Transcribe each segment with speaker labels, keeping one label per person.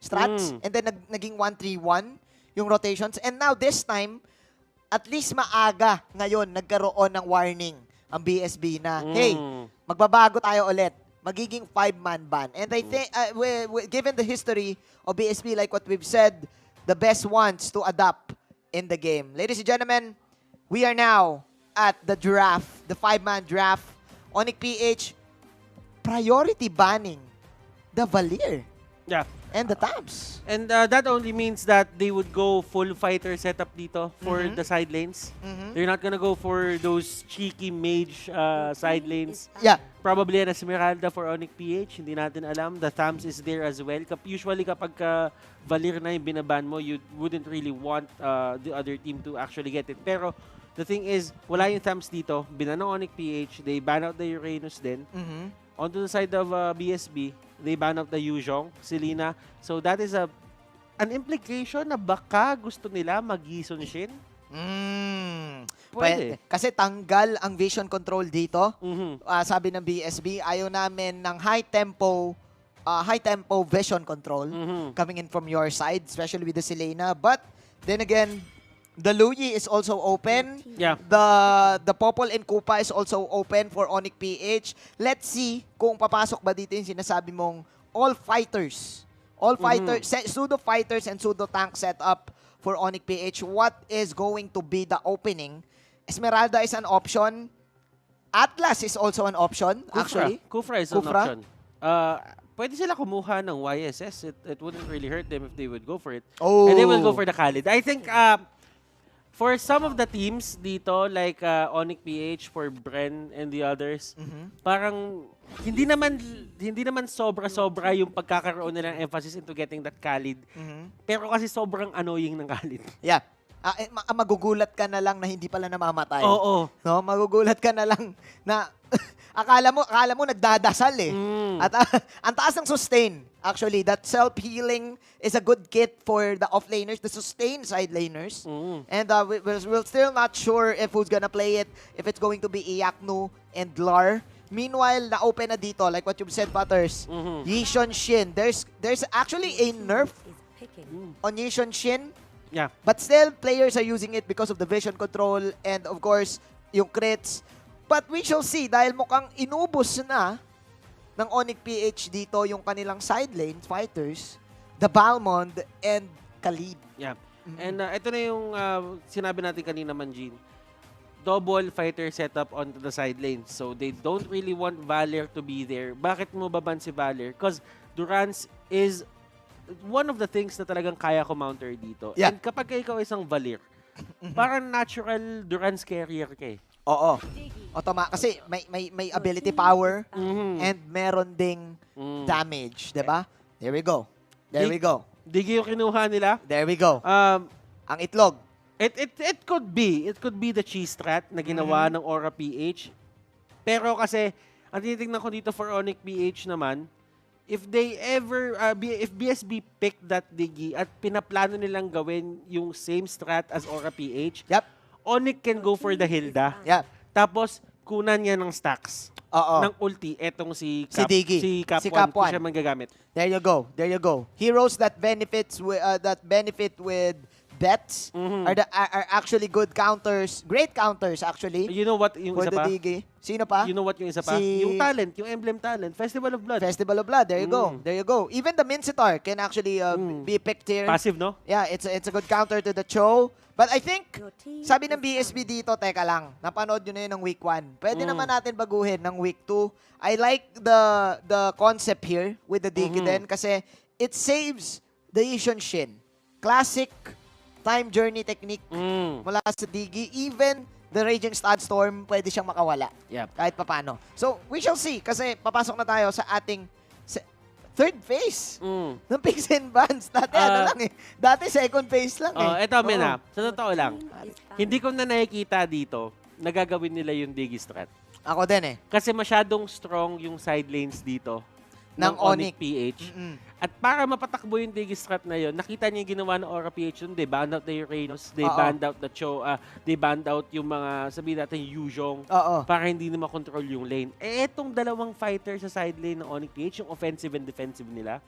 Speaker 1: strats. And then naging 1-3-1 yung rotations. And now this time, at least maaga ngayon nagkaroon ng warning ang BSB na, hey, magbabago tayo ulit. Magiging 5-man ban. And I think, given the history of BSB, like what we've said, the best ones to adapt in the game. Ladies and gentlemen, we are now at the draft, the 5-man draft. Onic PH, priority banning the Valir
Speaker 2: Yeah.
Speaker 1: and the Tabs.
Speaker 2: And that only means that they would go full fighter setup dito for the side lanes. They're not gonna go for those cheeky mage side lanes.
Speaker 1: Yeah.
Speaker 2: Probably an Esmeralda for Onic PH. Hindi natin alam. The Thams is there as well. Usually kapag Valir na yung binaban mo, you wouldn't really want the other team to actually get it. Pero the thing is, wala yung Thams dito. Binan ng Onic PH. They ban out the Uranus din. Onto the side of BSB, they ban out the Yuzhong, Selena. So that is an implication na baka gusto nila mag-Yison Shin. Pwede.
Speaker 1: Kasi tanggal ang vision control dito. Sabi ng BSB, ayaw namin ng high tempo vision control coming in from your side, especially with the Selena. But then again, the Luyi is also open.
Speaker 2: Yeah.
Speaker 1: The Popol and Kupa is also open for Onic PH. Let's see kung papasok ba dito yung sinasabi mong all fighters, pseudo fighters and pseudo tank setup for Onic PH. What is going to be the opening? Esmeralda is an option. Atlas is also an option, actually.
Speaker 2: Kufra is an option. Pwede sila kumuha ng YSS. It wouldn't really hurt them if they would go for it.
Speaker 1: Oh.
Speaker 2: And they will go for the Khalid. I think for some of the teams dito, like Onic PH, for Bren and the others, parang hindi naman sobra-sobra yung pagkakaroon nila ng emphasis into getting that Khalid. Pero kasi sobrang annoying ng Khalid.
Speaker 1: Yeah. Magugulat ka na lang na hindi pala namamatay.
Speaker 2: Oo.
Speaker 1: No, magugulat ka na lang na akala mo nagdadasal eh. At ang taas ng sustain. Actually, that self-healing is a good kit for the offlaners, the sustain side laners. And we're still not sure if who's gonna play it, if it's going to be Iyaknu and Lar. Meanwhile, na-open na dito, like what you've said, Butters, Yishon Shin. There's actually a nerf on Yishon Shin.
Speaker 2: Yeah.
Speaker 1: But still, players are using it because of the vision control and of course, yung crits. But we shall see dahil mukhang inubos na ng Onic PH dito yung kanilang side lane fighters, the Balmond and Khalid.
Speaker 2: Yeah. And ito na yung sinabi natin kanina, Manjin. Double fighter setup onto the side lanes. So they don't really want Valir to be there. Bakit mo baban si Valir? Because Durance is one of the things na talagang kaya ko counter dito.
Speaker 1: Yeah.
Speaker 2: And kapag ikaw isang Valir, parang natural Durance carrier ka eh.
Speaker 1: Oo. Kasi may ability power and meron ding damage, 'di ba? There we go.
Speaker 2: Diggie yung kinuha nila.
Speaker 1: There we go. Ang itlog.
Speaker 2: It could be the cheese strat na ginawa ng Aura PH. Pero kasi ang tinitingnan ko dito for Onic PH naman, if they ever if BSB pick that Diggie at pinaplano nilang gawin yung same strat as Aura PH, Onic can go for the Hilda.
Speaker 1: Yep.
Speaker 2: Tapos kunan niya ng stacks. Ng ulti etong si
Speaker 1: Diggie.
Speaker 2: Si Cap 1 siya manggagamit.
Speaker 1: There you go. Heroes that benefit with bets are actually good counters. Great counters actually.
Speaker 2: You know what yung
Speaker 1: for
Speaker 2: isa
Speaker 1: the
Speaker 2: pa?
Speaker 1: Diggie. Sino pa?
Speaker 2: You know what yung isa pa? Yung talent, yung emblem talent, Festival of Blood.
Speaker 1: There you go. Even the Mincitar can actually be picked here.
Speaker 2: Passive, no?
Speaker 1: Yeah, it's a good counter to the Cho. But I think, sabi ng BSB dito, teka lang, napanood nyo na yun ng week 1. Pwede naman natin baguhin ng week 2. I like the concept here with the Diggie din kasi it saves the Yishon Shin. Classic time journey technique mula sa Diggie. Even the Raging Storm, pwede siyang makawala.
Speaker 2: Yep.
Speaker 1: Kahit papano. So, we shall see kasi papasok na tayo sa ating third phase ng picks and bans. Dati Dati second phase lang eh.
Speaker 2: Eto, Mena. Sa totoo lang, hindi ko na nakikita dito na gagawin nila yung Diggie strat.
Speaker 1: Ako din eh.
Speaker 2: Kasi masyadong strong yung side lanes dito ng Onic PH. At para mapatakbo yung Diggie strat na yun, nakita niyo yung ginawa ng Aura PH yun. They banned out the Uranus, they banned out the Cho, they banned out yung mga, sabihin natin, Yuzhong, para hindi na makontrol yung lane. Etong dalawang fighter sa side lane ng Onic PH, yung offensive and defensive nila,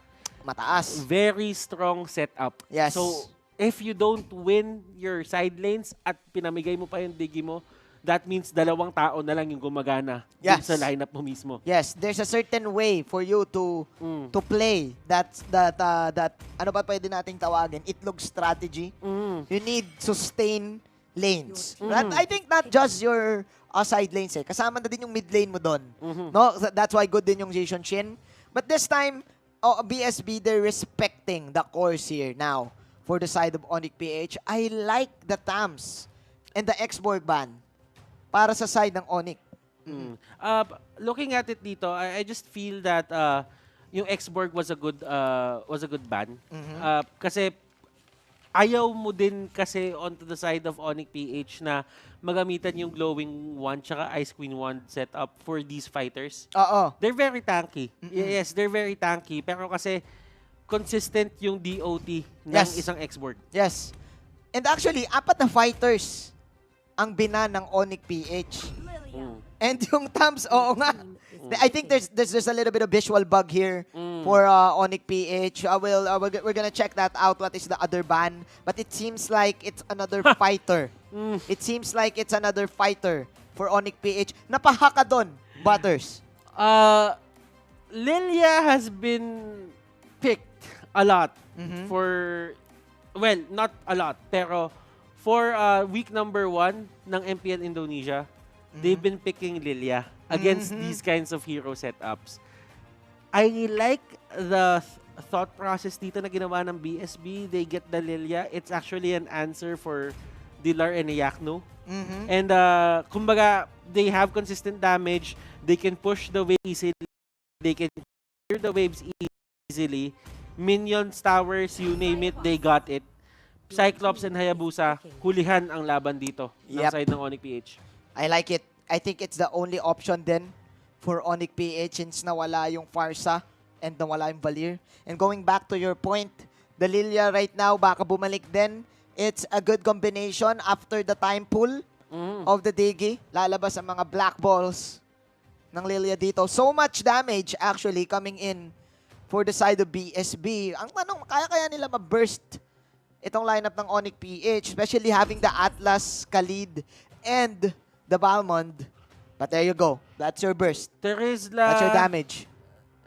Speaker 1: mataas.
Speaker 2: Very strong setup.
Speaker 1: Yes.
Speaker 2: So, if you don't win your side lanes at pinamigay mo pa yung Diggie mo, that means 2 tao na lang yung gumagana dun
Speaker 1: Yes.
Speaker 2: sa lineup mo mismo.
Speaker 1: Yes, there's a certain way for you to play that ano ba pwede nating tawagin? Itlog strategy. You need sustain lanes. But I think not just your side lanes kasama na din yung mid lane mo doon. No, that's why good din yung Jason Shin. But this time, BSB they're respecting the course here now for the side of Onic PH. I like the Tams and the X-Borg ban para sa side ng Onic.
Speaker 2: Looking at it dito, I just feel that yung X-Borg was a good ban. Kasi ayaw mo din kasi onto the side of Onic PH na magamitan yung Glowing Wand tsaka Ice Queen Wand setup for these fighters.
Speaker 1: Oo.
Speaker 2: They're very tanky. Yes, they're very tanky. Pero kasi consistent yung DOT ng isang X-Borg.
Speaker 1: Yes. And actually, 4 na fighters ang bina ng Onic PH. And yung Tams, oo nga. I think there's a little bit of visual bug here for Onic PH. We're gonna check that out. What is the other ban? But it seems like it's another fighter. It seems like it's another fighter for Onic PH. Napaha ka doon, Butters.
Speaker 2: Lilia has been picked a lot for, well, not a lot, pero for week number 1 ng MPL Indonesia, they've been picking Lilia against these kinds of hero setups. I like the thought process dito na ginawa ng BSB. They get the Lilia. It's actually an answer for Dilar and Yakno. And kumbaga, they have consistent damage. They can push the wave easily. They can clear the waves easily. Minions, towers, you name it, they got it. Cyclops and Hayabusa, hulihan ang laban dito ng side ng Onic PH.
Speaker 1: I like it. I think it's the only option then for Onic PH since nawala yung Farsa and nawala yung Valir. And going back to your point, the Lilia right now, baka bumalik din. It's a good combination after the time pull of the Diggie. Lalabas ang mga black balls ng Lilia dito. So much damage actually coming in for the side of BSB. Ang tanong, kaya nila ma-burst itong lineup ng Onic PH, especially having the Atlas, Khalid, and the Balmond. But there you go. That's your burst.
Speaker 2: Terizla,
Speaker 1: That's your damage.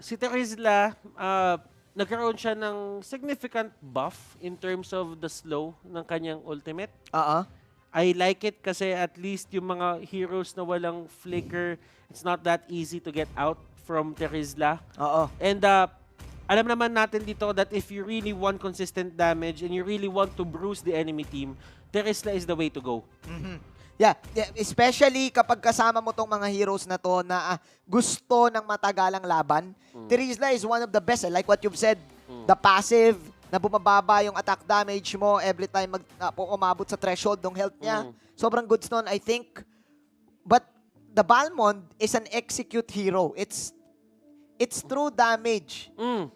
Speaker 2: Si Terizla, nagkaroon siya ng significant buff in terms of the slow ng kanyang ultimate. I like it kasi at least yung mga heroes na walang flicker, it's not that easy to get out from Terizla. And alam naman natin dito that if you really want consistent damage and you really want to bruise the enemy team, Terizla is the way to go.
Speaker 1: Yeah, especially kapag kasama mo tong mga heroes na to na gusto ng matagalang laban. Terizla is one of the best. Like what you've said, the passive, na bumababa yung attack damage mo every time umabot sa threshold ng health niya. Sobrang goods nun, I think. But the Balmond is an execute hero. It's true damage.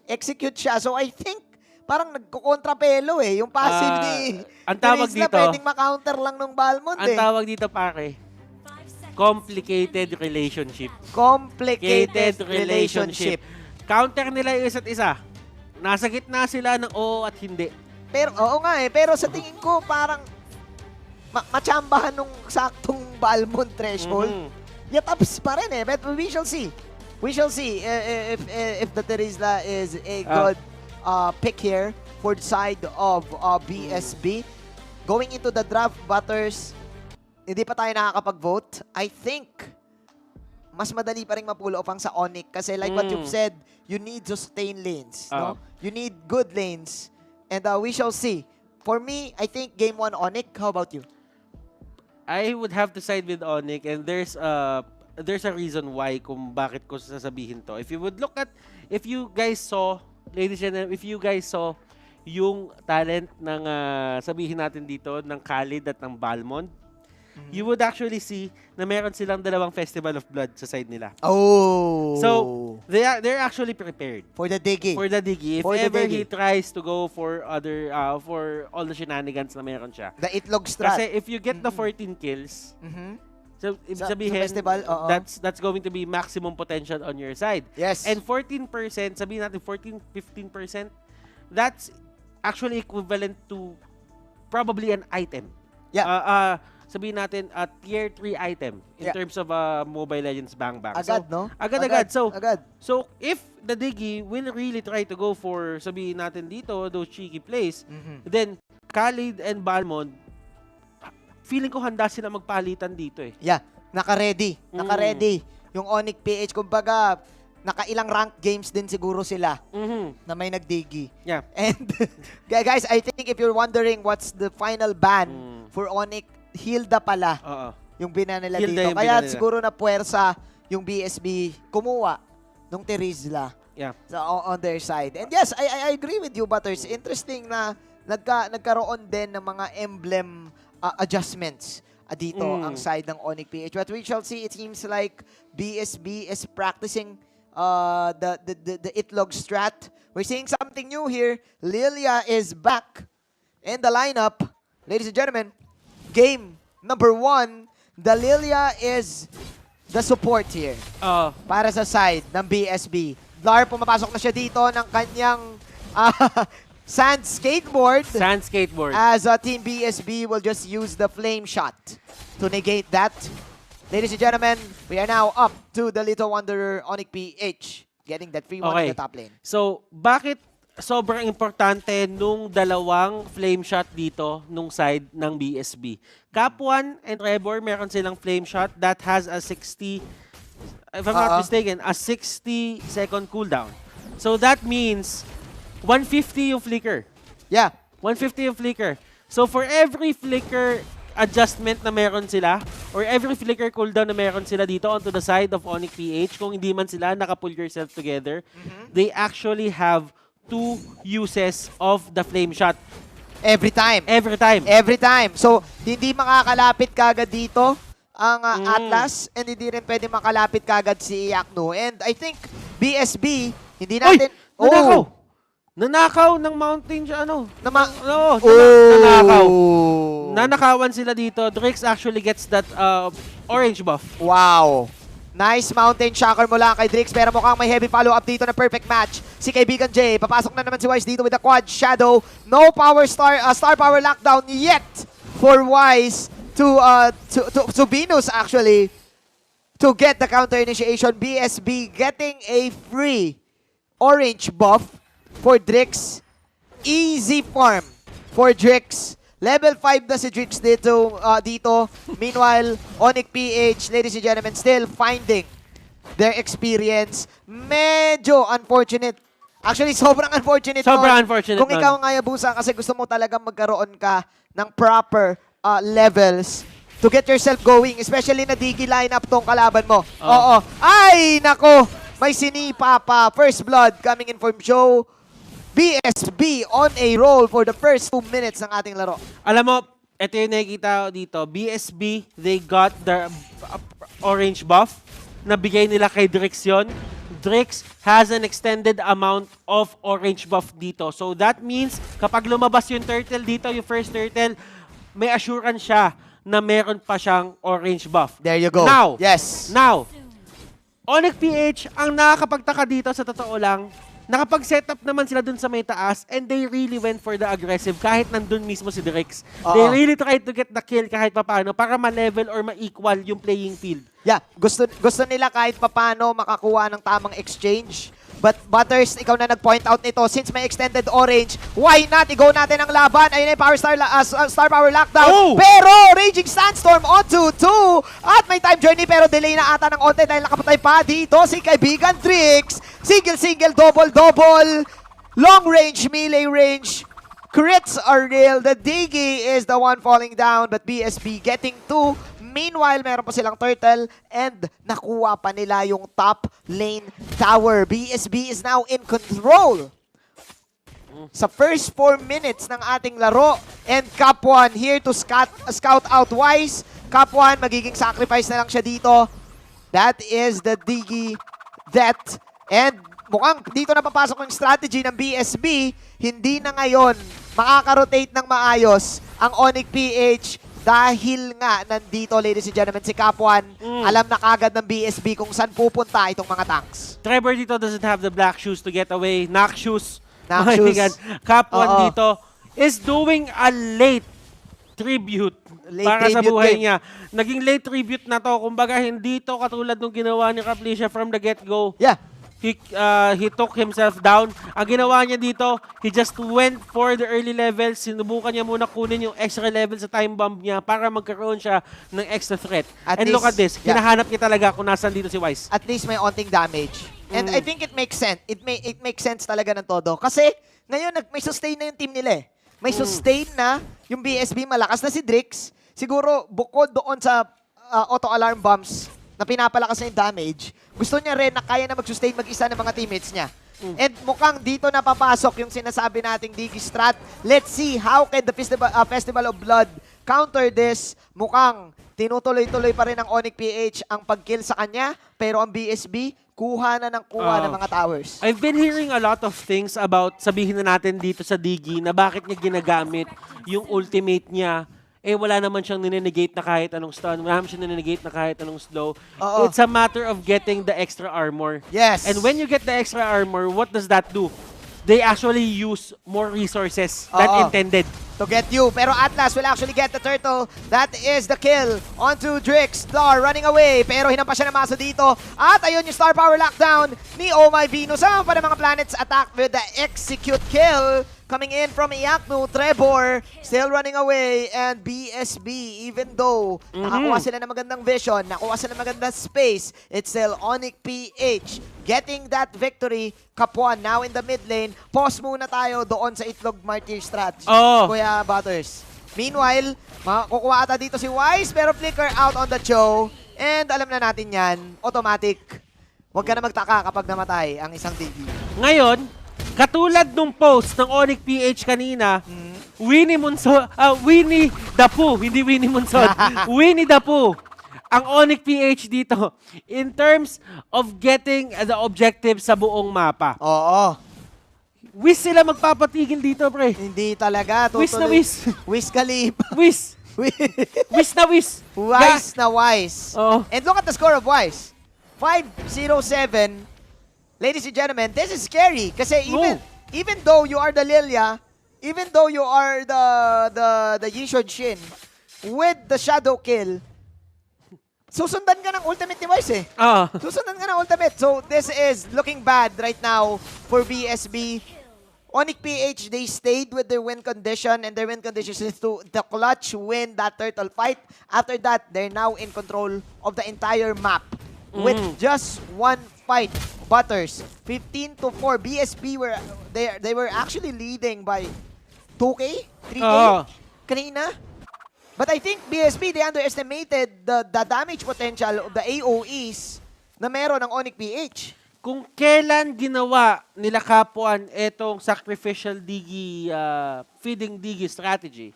Speaker 1: Execute siya. So I think parang nagko-kontrapelo Yung passive ni
Speaker 2: ang tawag
Speaker 1: Terizla,
Speaker 2: dito,
Speaker 1: pwedeng ma-counter lang nung Balmond
Speaker 2: ang tawag dito pare, complicated relationship.
Speaker 1: Complicated relationship.
Speaker 2: Counter nila yung isa't isa. Nasa gitna sila ng oo at hindi.
Speaker 1: Pero, oo nga pero sa tingin ko parang machambahan nung saktong Balmond threshold. Yataps pa rin but we shall see. We shall see if the Terizla is a good pick here for the side of BSB. Going into the draft, Butters, hindi pa tayo nakakapag-vote. I think mas madali pa rin mapull off ang sa Onic kasi like what you've said, you need sustain lanes. No? You need good lanes. And we shall see. For me, I think game 1 Onic. How about you?
Speaker 2: I would have to side with Onic and there's a reason why kung bakit ko sasabihin to. If you guys saw, ladies and gentlemen, if you guys saw yung talent ng, sabihin natin dito, ng Khalid at ng Balmond, you would actually see na meron silang 2 Festival of Blood sa side nila.
Speaker 1: Oh!
Speaker 2: So, they're actually prepared.
Speaker 1: For the Diggie.
Speaker 2: For the Diggie. If ever he tries to go for for all the shenanigans na meron siya.
Speaker 1: The Itlog Strat.
Speaker 2: Kasi if you get the 14 kills, So, ibig
Speaker 1: Sa
Speaker 2: sabihin,
Speaker 1: festival, oo.
Speaker 2: that's going to be maximum potential on your side.
Speaker 1: Yes.
Speaker 2: And 14%, sabihin natin 15%, that's actually equivalent to probably an item.
Speaker 1: Yeah.
Speaker 2: Sabihin natin a tier 3 item in
Speaker 1: Yeah.
Speaker 2: terms of Mobile Legends Bang Bang.
Speaker 1: Agad,
Speaker 2: so,
Speaker 1: no?
Speaker 2: Agad-agad.
Speaker 1: Agad.
Speaker 2: So, if the Diggie will really try to go for, sabihin natin dito, those cheeky plays, then Khalid and Balmond, feeling ko handa sila magpalitan dito eh.
Speaker 1: Yeah. Naka-ready. Naka-ready. Yung Onic PH, kumbaga, nakailang rank games din siguro sila na may nagdigi.
Speaker 2: Yeah.
Speaker 1: And guys, I think if you're wondering what's the final ban for Onic, Hilda pala
Speaker 2: Oo.
Speaker 1: yung bina nila
Speaker 2: Hilda
Speaker 1: dito.
Speaker 2: yung
Speaker 1: Kaya
Speaker 2: bina nila.
Speaker 1: siguro na puwersa yung BSB kumuha nung Terizla
Speaker 2: Yeah.
Speaker 1: on their side. And yes, I agree with you, Butters. Interesting na nagkaroon din ng mga emblem adjustments dito ang side ng Onic PH. But we shall see, it seems like BSB is practicing the Itlog strat. We're seeing something new here. Lilia is back in the lineup. Ladies and gentlemen, game number 1, the Lilia is the support here para sa side ng BSB. Lar, pumapasok na siya dito ng kanyang sand skateboard.
Speaker 2: Sand skateboard.
Speaker 1: As Team BSB will just use the flame shot to negate that. Ladies and gentlemen, we are now up to the Little Wanderer Onic PH getting that free one in the top lane.
Speaker 2: So, bakit sobrang importante nung dalawang flame shot dito nung side ng BSB? Cap 1 and Trevor, meron silang flame shot that has a 60, if I'm not mistaken, a 60-second cooldown. So that means 150 yung flicker.
Speaker 1: Yeah.
Speaker 2: 150 yung flicker. So for every flicker adjustment na meron sila, or every flicker cooldown na meron sila dito onto the side of Onic PH, kung hindi man sila naka-pull yourself together, they actually have 2 uses of the flame shot.
Speaker 1: Every time.
Speaker 2: Every time.
Speaker 1: Every time. So, hindi makakalapit kagad dito ang Atlas, and hindi rin pwede makalapit kagad si Yakno. And I think BSB, hindi natin...
Speaker 2: Nanakaw! Nanakaw ng mountain siya, ano?
Speaker 1: Nanakaw.
Speaker 2: Nanakawan sila dito. Drix actually gets that orange buff.
Speaker 1: Wow. Nice mountain shocker mula kay Drix, pero mukhang may heavy follow-up dito na perfect match. Si kaibigan Jay, papasok na naman si Wise dito with the quad shadow. No power star power lockdown yet for Wise to Venus actually to get the counter initiation. BSB getting a free orange buff for Drix. Easy farm for Drix. Level 5 na si Drix dito. Meanwhile, Onic PH, ladies and gentlemen, still finding their experience. Medyo unfortunate. Actually, sobrang unfortunate.
Speaker 2: Sobrang unfortunate.
Speaker 1: Kung ikaw ang Hayabusa kasi gusto mo talagang magkaroon ka ng proper levels to get yourself going. Especially na Diggie lineup tong kalaban mo. Oo. Ay, nako. May sinipa pa. First blood coming in from Joe. BSB on a roll for the first 2 minutes ng ating laro.
Speaker 2: Alam mo, ito yung nakikita dito. BSB, they got the orange buff na bigay nila kay Drix yun. Drix has an extended amount of orange buff dito. So that means, kapag lumabas yung turtle dito, yung first turtle, may assurance siya na meron pa siyang orange buff.
Speaker 1: There you go.
Speaker 2: Now,
Speaker 1: yes.
Speaker 2: Now, Onic PH, ang nakakapagtaka dito sa totoo lang, nakapag-set up naman sila dun sa may taas and they really went for the aggressive kahit nandun mismo si Drix. They really tried to get the kill kahit papano para ma-level or ma-equal yung playing field.
Speaker 1: Yeah, gusto nila kahit papano makakuha ng tamang exchange. But Butters, ikaw na nag-point out nito. Since may extended orange, why not? I-go natin ang laban. Ayun yung star power lockdown.
Speaker 2: Oh!
Speaker 1: Pero Raging Sandstorm onto 2. At may time journey pero delay na ata ng onte dahil nakapatay pa dito si kaibigan Drix. Single, double. Long range, melee range. Crits are real. The Diggie is the one falling down, but BSB getting 2. Meanwhile, meron pa silang turtle and nakuha pa nila yung top lane tower. BSB is now in control sa first 4 minutes ng ating laro. And Cap 1 here to scout out Wise. Cap 1, magiging sacrifice na lang siya dito. That is the Diggie death. And mukhang dito na papasok yung strategy ng BSB. Hindi na ngayon makaka-rotate ng maayos ang Onic PH dahil nga nandito, ladies and gentlemen, si Capuan, alam na kagad ng BSB kung saan pupunta itong mga tanks.
Speaker 2: Trevor dito doesn't have the black shoes to get away. Knock shoes.
Speaker 1: Knock shoes.
Speaker 2: Capuan dito is doing a late tribute para sa buhay niya. Naging late tribute na to. Kumbaga, hindi to katulad nung ginawa ni Caplicia from the get-go.
Speaker 1: Yeah.
Speaker 2: He took himself down. Ang ginawa niya dito, he just went for the early levels. Sinubukan niya muna kunin yung extra level sa time bomb niya para magkaroon siya ng extra threat. And look at this. Hinahanap niya talaga kung nasan dito si Wise.
Speaker 1: At least may onting damage. And I think it makes sense. It makes sense talaga ng todo. Kasi ngayon may sustain na yung team nila eh. May sustain na yung BSB, malakas na si Drix. Siguro bukod doon sa auto-alarm bombs na pinapalakas na yung damage, gusto niya rin na kaya na mag-sustain mag-isa ng mga teammates niya. And mukhang dito na papasok yung sinasabi nating Diggie Strat. Let's see how can the Festival of Blood counter this. Mukhang tinutuloy-tuloy pa rin ng Onic PH ang pag-kill sa kanya, pero ang BSB kuha na ng kuha ng mga towers.
Speaker 2: I've been hearing a lot of things about, sabihin na natin dito sa Diggie, na bakit niya ginagamit yung ultimate niya. Wala naman siyang ninenegate na kahit anong stun. Wala naman siyang ninenegate na kahit anong slow. It's a matter of getting the extra armor.
Speaker 1: Yes.
Speaker 2: And when you get the extra armor, what does that do? They actually use more resources than intended.
Speaker 1: To get you. Pero Atlas will actually get the turtle. That is the kill onto Drix. Star running away. Pero hinampas siya ng maso dito. At ayun yung star power lockdown ni Oh My Venus. Sama pa ng mga planets attack with the execute kill. Coming in from Iaknu, Trevor, still running away, and BSB, even though nakakuha sila ng magandang vision, nakuha sila ng magandang space, it's still Onic PH getting that victory. Capuan now in the mid lane. Pause muna tayo doon sa Itlog Martyr strategy. Kuya Butters. Meanwhile, kukuha ata dito si Wise, pero flicker out on the Cho. And alam na natin yan, automatic. Huwag ka na magtaka kapag namatay ang isang Diggie.
Speaker 2: Ngayon, katulad nung post ng Onic PH kanina, Winnie the Pooh, hindi Winnie Monson, Winnie the Pooh, ang Onic PH dito in terms of getting the objective sa buong mapa.
Speaker 1: Oo.
Speaker 2: Wish sila magpapatigil dito, pre.
Speaker 1: Hindi talaga.
Speaker 2: Wish na wish.
Speaker 1: Wish Kalip.
Speaker 2: Wish. Wish na wish.
Speaker 1: Wise na Wise.
Speaker 2: Oo.
Speaker 1: And look at the score of Wise. 5-0-7. Ladies and gentlemen, this is scary kasi even though you are the Lilia, even though you are the Yishun Shin, with the shadow kill, susundan ka ng ultimate ni Wise eh. Susundan ka ng ultimate. So this is looking bad right now for BSB. Onic PH, they stayed with their win condition, and their win condition is to the clutch win that turtle fight. After that, they're now in control of the entire map with just one fight. Butters, 15-4. BSB they were actually leading by 2K, 3K kanina. But I think BSB, they underestimated the damage potential of the AOEs na meron ng Onic PH.
Speaker 2: Kung kailan ginawa nila Capuan etong sacrificial Diggie, feeding Diggie strategy,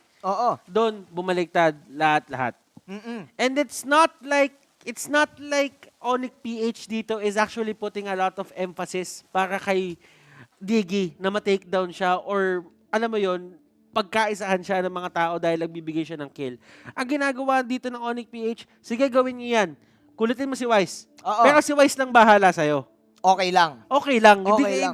Speaker 2: doon bumaliktad lahat-lahat. And it's not like Onic PH dito is actually putting a lot of emphasis para kay Diggie na ma-takedown siya or alam mo yon, pagkaisahan siya ng mga tao dahil nagbibigay siya ng kill. Ang ginagawa dito ng Onic PH, sige gawin niyo yan. Kulitin mo si Wise. Pero si Wise lang bahala sa'yo.
Speaker 1: Okay lang.
Speaker 2: Okay lang.
Speaker 1: Okay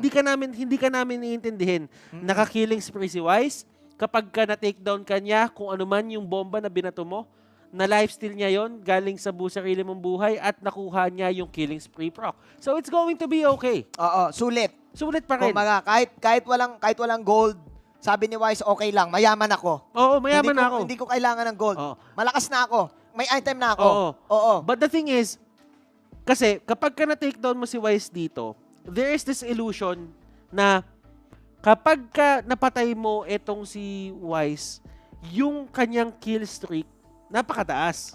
Speaker 2: Hindi ka namin iintindihin. Nakakilling spree si Wise. Kapag ka na-takedown ka niya, kung ano man yung bomba na binato mo, na lifesteal niya yon galing sa sarili mong buhay at nakuha niya yung killing spree proc. So it's going to be okay.
Speaker 1: Sulit.
Speaker 2: Sulit pa rin.
Speaker 1: Kumaga, kahit walang gold, sabi ni Wise, okay lang, mayaman ako.
Speaker 2: Oo, mayaman ako.
Speaker 1: Hindi ko kailangan ng gold. Malakas na ako. May item na ako.
Speaker 2: But the thing is, kasi kapag ka na-takedown mo si Wise dito, there is this illusion na kapag ka napatay mo etong si Wise, yung kanyang kill streak, napakataas.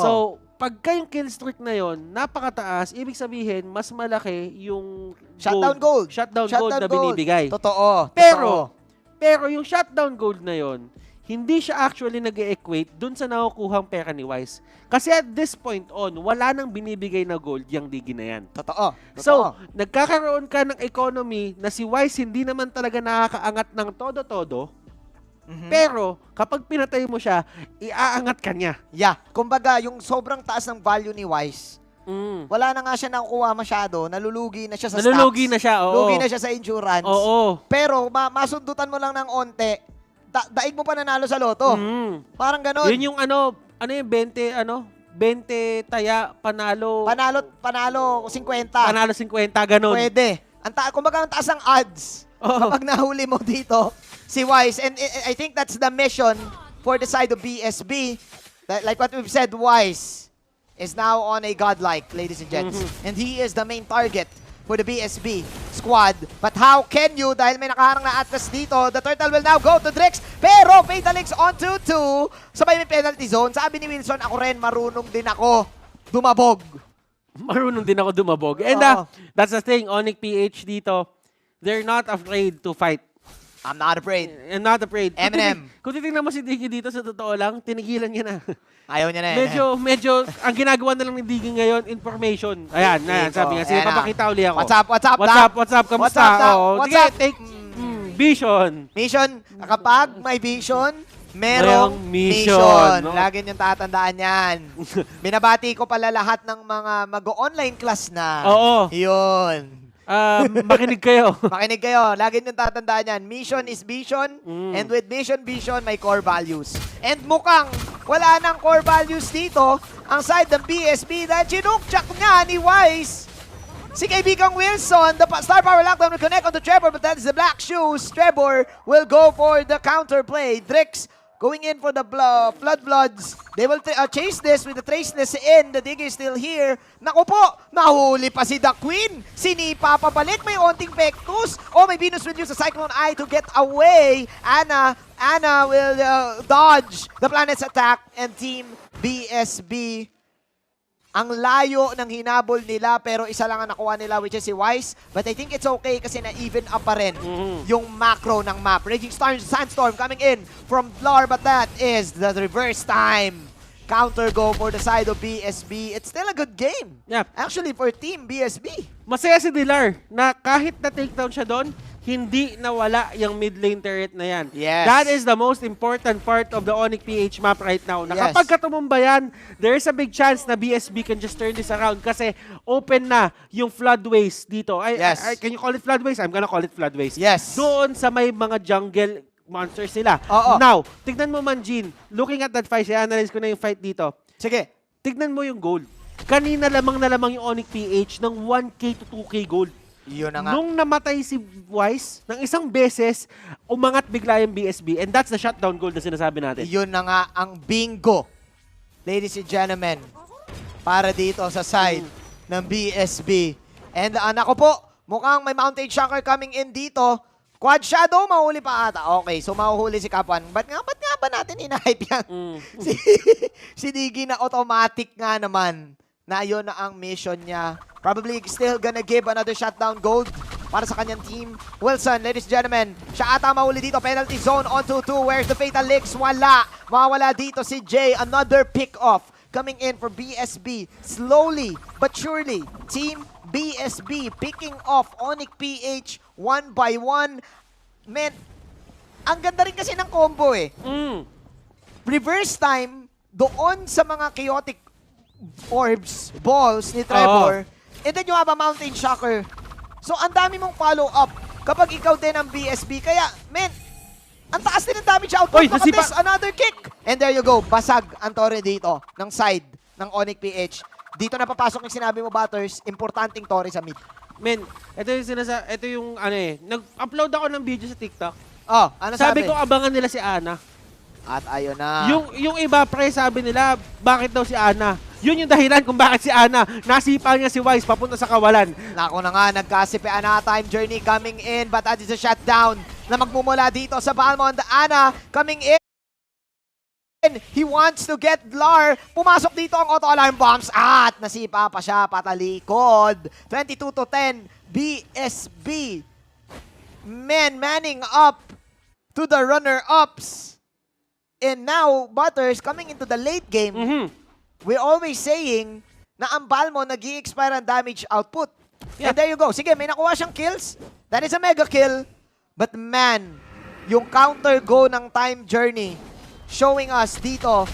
Speaker 2: So, pagka yung kill streak na yon napakataas, ibig sabihin, mas malaki yung
Speaker 1: shutdown gold.
Speaker 2: Shutdown gold na binibigay.
Speaker 1: Totoo.
Speaker 2: Pero yung shutdown gold na yon hindi siya actually nag-equate dun sa nakukuhang pera ni Wise. Kasi at this point on, wala nang binibigay na gold yung Diggie na yan.
Speaker 1: Totoo.
Speaker 2: So, nagkakaroon ka ng economy na si Wise hindi naman talaga nakakaangat ng todo-todo. Pero, kapag pinatay mo siya, iaangat ka niya.
Speaker 1: Yeah. Kumbaga, yung sobrang taas ng value ni Wise, wala na nga siya nakukuha masyado, nalulugi na siya sa
Speaker 2: Nalulugi
Speaker 1: stocks.
Speaker 2: na siya, oo.
Speaker 1: Lugi na siya sa endurance.
Speaker 2: Oo.
Speaker 1: Pero, masundutan mo lang ng onte, daig mo pa nanalo sa loto. Parang ganon.
Speaker 2: Yun yung ano yung 20, 20 taya, panalo.
Speaker 1: Panalo 50.
Speaker 2: Panalo 50, ganun.
Speaker 1: Pwede. Kumbaga, ang taas ng odds kapag nahuli mo dito si Wise. And I think that's the mission for the side of BSB. Like what we've said, Wise is now on a godlike, ladies and gents. And he is the main target for the BSB squad. But how can you, dahil may nakaharang na Atlas dito, the turtle will now go to Drix. Pero Fatalix on 2-2. Sabay may penalty zone. Sabi ni Wilson, ako rin, marunong din ako dumabog.
Speaker 2: Marunong din ako dumabog. And that's the thing, Onic PH dito, they're not afraid to fight.
Speaker 1: I'm not afraid.
Speaker 2: I'm not afraid.
Speaker 1: Eminem.
Speaker 2: Kung titignan mo si Diggie dito, sa totoo lang, tinigilan niya na.
Speaker 1: Ayaw niya na eh.
Speaker 2: Medyo, ang ginagawa na lang ni Diggie ngayon, information. Ayan, sabi nga. Sige, papakita uli ako.
Speaker 1: What's up?
Speaker 2: What's up? Kamusta?
Speaker 1: What's up?
Speaker 2: Oo,
Speaker 1: What's
Speaker 2: sige,
Speaker 1: up?
Speaker 2: take vision.
Speaker 1: Mission, kapag may vision, merong
Speaker 2: mission. No?
Speaker 1: Lagi niyong tatandaan yan. Binabati ko pala lahat ng mga mag-online class na.
Speaker 2: Oo.
Speaker 1: Yun.
Speaker 2: Makinig kayo.
Speaker 1: Makinig kayo. Lagi niyong tatandaan yan. Mission is vision. And with mission, may core values. And mukhang wala nang core values dito ang side ng BSB dahil chinukchak nga ni Wise. Si kaibigang Wilson, the star power lockdown will connect on the Trevor, but that is the black shoes. Trevor will go for the counter play. Drix going in for the Bloods. They will chase this with the traceless in. The Digger is still here. Naku po, nahuli pa si The Queen. Sinipa pabalik, may onting pektus. Oh, may Venus will use the Cyclone Eye to get away. Anna will dodge the planet's attack, and Team BSB. Ang layo ng hinabol nila, pero isa lang ang nakuha nila, which is si Wise. But I think it's okay kasi na-even up pa rin yung macro ng map. Raging Sandstorm coming in from Blar, but that is the reverse time. Counter go for the side of BSB. It's still a good game.
Speaker 2: Yeah.
Speaker 1: Actually, for Team BSB.
Speaker 2: Masaya si Dilar na kahit na takedown siya doon, hindi nawala yung mid lane turret na yan.
Speaker 1: Yes.
Speaker 2: That is the most important part of the Onic PH map right now. Na
Speaker 1: Yes.
Speaker 2: kapag katumumba yan, there's a big chance na BSB can just turn this around kasi open na yung floodways dito. Can you call it floodways? I'm gonna call it floodways.
Speaker 1: Yes.
Speaker 2: Doon sa may mga jungle monsters sila.
Speaker 1: Oo.
Speaker 2: Now, tignan mo Manjin, looking at that fight, i-analyze ko na yung fight dito.
Speaker 1: Sige.
Speaker 2: Tignan mo yung gold. Kanina lamang na lamang yung Onic PH ng 1K to 2K gold.
Speaker 1: Yun na nga.
Speaker 2: Nung namatay si Wise, ng isang beses, umangat bigla yung BSB. And that's the shutdown goal na sinasabi natin.
Speaker 1: Yun na nga ang bingo, ladies and gentlemen, para dito sa side ng BSB. And anak ko po, mukhang may Mountain Shocker coming in dito. Quad Shadow, mahuli pa ata. Okay, so mahuhuli si Kapan. Ba't nga ba natin in-hype yan? Si Diggie na automatic nga naman na yun na ang mission niya. Probably still gonna give another shutdown gold para sa kanyang team. Wilson, ladies and gentlemen, siya ata mahuli dito. Penalty zone on 2-2. Where's the Fatal Licks? Wala. Mawawala dito si Jay. Another pick-off coming in for BSB. Slowly but surely, Team BSB picking off Onic PH one by one. Man, ang ganda rin kasi ng combo eh. Reverse time, doon sa mga chaotic orbs, balls ni Trevor. And then you have a Mountain Shocker. So, ang dami mong follow-up kapag ikaw din ang BSB. Kaya, man, ang taas din ang damage output. Nakatis, another kick. And there you go, basag ang Torre dito ng side ng Onic PH. Dito na papasok yung sinabi mo, Butters, importanteng Torre sa mid.
Speaker 2: Men, ito yung ano eh, nag-upload ako ng video sa TikTok.
Speaker 1: Oh, ano sabi?
Speaker 2: Sabi ko abangan nila si Ana.
Speaker 1: At ayun na.
Speaker 2: Yung iba pre, sabi nila, bakit daw si Ana? Yun yung dahilan kung bakit si Ana. Nasipa niya si Wise papunta sa kawalan.
Speaker 1: Nako na nga, nagkasipi Ana time journey coming in, but that is a shutdown na magmumula dito sa Balmond. Ana coming in. He wants to get Blar. Pumasok dito ang auto-alarm bombs at nasipa pa siya patalikod. 22-10, BSB. Manning up to the runner-ups. And now, Butters, coming into the late game, we're always saying na ang Balmo nag-i-expire ang damage output. Yeah. And there you go. Sige, may nakuha siyang kills. That is a mega kill. But man, yung counter go ng Time Journey showing us dito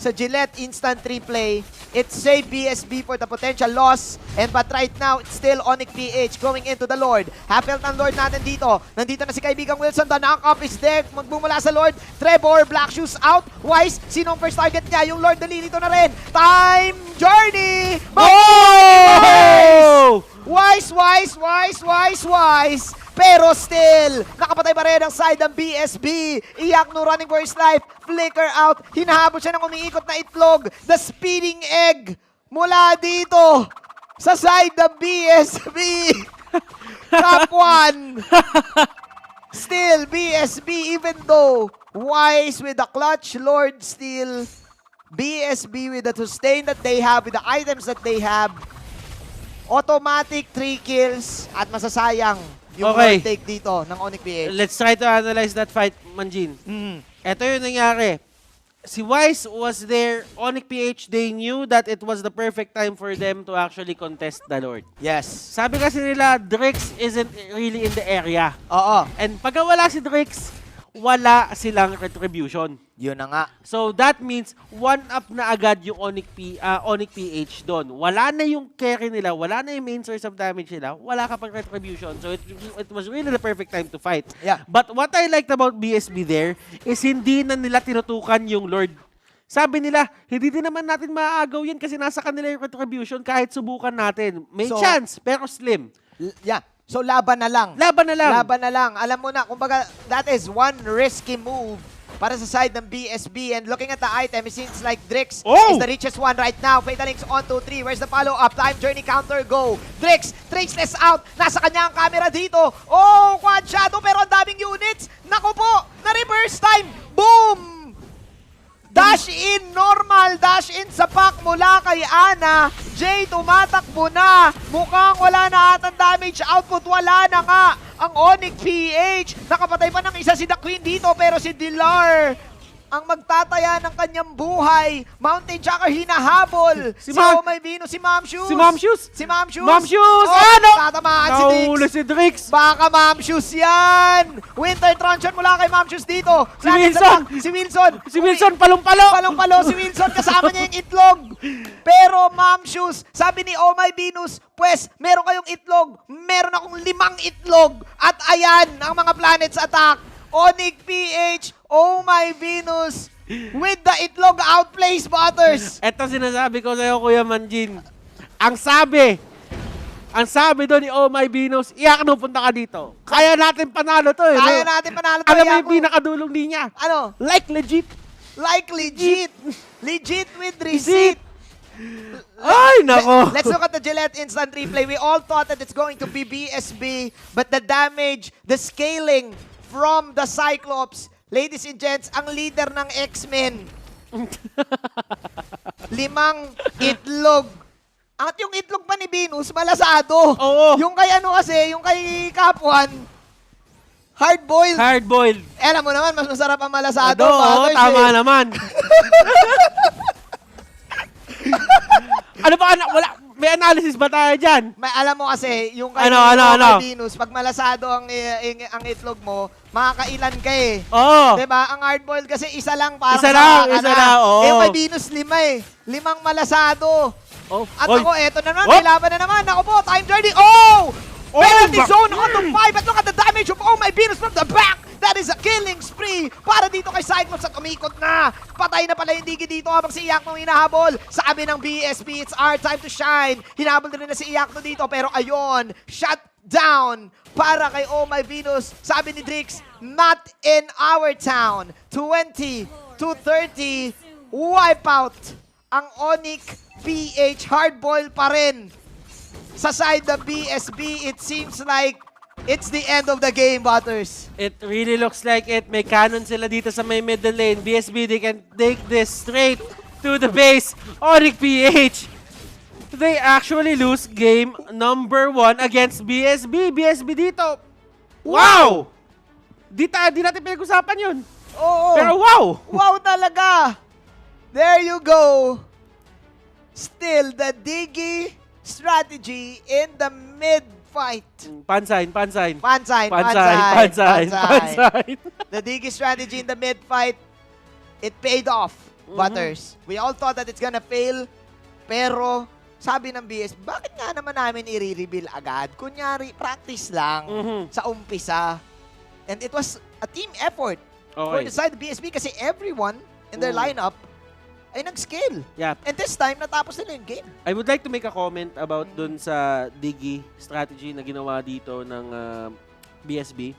Speaker 1: sa Gillette Instant Replay. It saved BSB for the potential loss. But right now, it's still Onic PH going into the Lord. Half-health ng Lord natin dito. Nandito na si kaibigang Wilson. The knock-up is there. Magbumula sa Lord. Trevor, Black Shoes out. Wise, sino ang first target niya? Yung Lord nalilito na rin. Time Journey!
Speaker 2: Oh!
Speaker 1: Wise! Pero still, nakapatay pa rin ang side ng BSB. Iyak no running for his life. Flicker out. Hinahabol siya ng umiikot na itlog. The speeding egg mula dito sa side ng BSB. Top 1. Still, BSB, even though Wise with the clutch, Lord still, BSB with the sustain that they have, with the items that they have, automatic 3 kills at masasayang yung Lord take dito ng Onic PH.
Speaker 2: Let's try to analyze that fight, Manjin. Ito yung nangyari. Si Wise was there, Onic PH, they knew that it was the perfect time for them to actually contest the Lord.
Speaker 1: Yes.
Speaker 2: Sabi kasi nila, Drix isn't really in the area.
Speaker 1: Oo.
Speaker 2: And pagka wala si Drix, wala silang retribution.
Speaker 1: Yun na nga.
Speaker 2: So that means one up na agad yung Onic PH doon. Wala na yung carry nila, wala na yung main source of damage nila, wala ka pang retribution. So it was really the perfect time to fight.
Speaker 1: Yeah.
Speaker 2: But what I liked about BSB there is hindi na nila tinutukan yung Lord. Sabi nila, hindi din naman natin maaagaw yan kasi nasa kanila yung retribution kahit subukan natin. May chance, pero slim.
Speaker 1: Yeah. So, laban na lang.
Speaker 2: Laban na lang.
Speaker 1: Laban na lang. Alam mo na, kumbaga, that is one risky move para sa side ng BSB. And looking at the item, it seems like Drix is the richest one right now. Fatal Links on 2-3. Where's the follow-up? Time Journey counter go. Drix, traceless out. Nasa kanya ang camera dito. Oh, quad shadow, pero ang daming units. Naku po, na-reverse time. Boom! Dash in, normal, dash in sa pack mula kay Ana. Jay, tumatakbo na. Mukhang wala na atang damage output. Wala na nga ang Onic PH. Nakapatay pa ng isa si The Queen dito, pero si Dilar ang magtataya ng kanyang buhay. Mountain Chakra hinahabol. Si Oh My Venus, si Ma'am Shoes.
Speaker 2: Si Ma'am Shoes.
Speaker 1: Si Ma'am Shoes.
Speaker 2: Ma'am Shoes!
Speaker 1: Oh,
Speaker 2: ano?
Speaker 1: tatamaan si Dix.
Speaker 2: Nahuli si Drix.
Speaker 1: Baka Ma'am Shoes yan. Winter Truncheon mula kay Ma'am Shoes dito.
Speaker 2: Si Wilson.
Speaker 1: Si Wilson.
Speaker 2: Si Wilson, palong-palo.
Speaker 1: Palong-palo si Wilson. Kasama niya yung itlog. Pero Ma'am Shoes, sabi ni Oh My Venus, pues, meron kayong itlog. Meron akong 5 itlog. At ayan, ang mga planets attack. Onic PH, Oh My Venus, with the itlog outplays Butters.
Speaker 2: Ito sinasabi ko sa'yo, Kuya Manjin. Ang sabi doon ni Oh My Venus, iyak no, punta ka dito. Kaya natin panalo to eh.
Speaker 1: Kaya natin panalo to.
Speaker 2: Alam mo yung pinakadulong linya.
Speaker 1: Ano?
Speaker 2: Like legit.
Speaker 1: Like legit. Legit with receipt.
Speaker 2: Ay, nako.
Speaker 1: Let's look at the Gillette Instant Replay. We all thought that it's going to be BSB, but the damage, the scaling from the Cyclops, ladies and gents, ang leader ng X-Men. 5 itlog. At yung itlog pa ni Venus, malasado.
Speaker 2: Oo.
Speaker 1: Yung kay ano kasi, yung kay Kapuan, hard-boiled.
Speaker 2: Hard-boiled.
Speaker 1: Alam mo naman, mas masarap ang malasado.
Speaker 2: Oo, tama naman. Ano ba, wala, may analysis ba tayo dyan?
Speaker 1: May alam mo kasi, yung kay Venus, pag malasado ang itlog mo, makakailan ka eh.
Speaker 2: Oo.
Speaker 1: Diba? Ang hard-boiled kasi isa lang parang
Speaker 2: Isa lang, oo.
Speaker 1: Yung kay Venus, 5 eh. 5 malasado.
Speaker 2: Oh.
Speaker 1: At
Speaker 2: Oy.
Speaker 1: ako, eto na naman, may laban na naman. Ako po, Time Journey. Oh! Penalty zone on to 5. At look at the damage of Oh My Venus from the back. That is a killing spree para dito kay Cyclops at umikot na. Patay na pala yung Diggie dito habang si Iakno hinahabol. Sabi ng BSB, it's our time to shine. Hinahabol din na si Iakno dito pero ayun, shut down para kay Oh My Venus. Sabi ni Drix, not in our town. 20 to 30, wipeout ang Onic PH. Hardboil pa rin. Sa side ng BSB, it seems like it's the end of the game, Butters.
Speaker 2: It really looks like it. May cannon sila dito sa may middle lane. BSB, they can take this straight to the base. Onic PH, they actually lose game number 1 against BSB. BSB dito. Wow! Di natin pinag-usapan yun.
Speaker 1: Oo.
Speaker 2: Pero wow!
Speaker 1: Wow talaga. There you go. Still, the Diggie strategy in the mid fight.
Speaker 2: Pansign.
Speaker 1: Pansine. The Diggie strategy in the mid fight, it paid off, Butters. We all thought that it's gonna fail, pero sabi ng BS, bakit nga naman namin i-reveal agad? Kunyari, practice lang sa umpisa. And it was a team effort for the side of BSB kasi everyone in their lineup ay nag-scale.
Speaker 2: Yeah.
Speaker 1: And this time, natapos nila yung game.
Speaker 2: I would like to make a comment about dun sa Diggie strategy na ginawa dito ng BSB.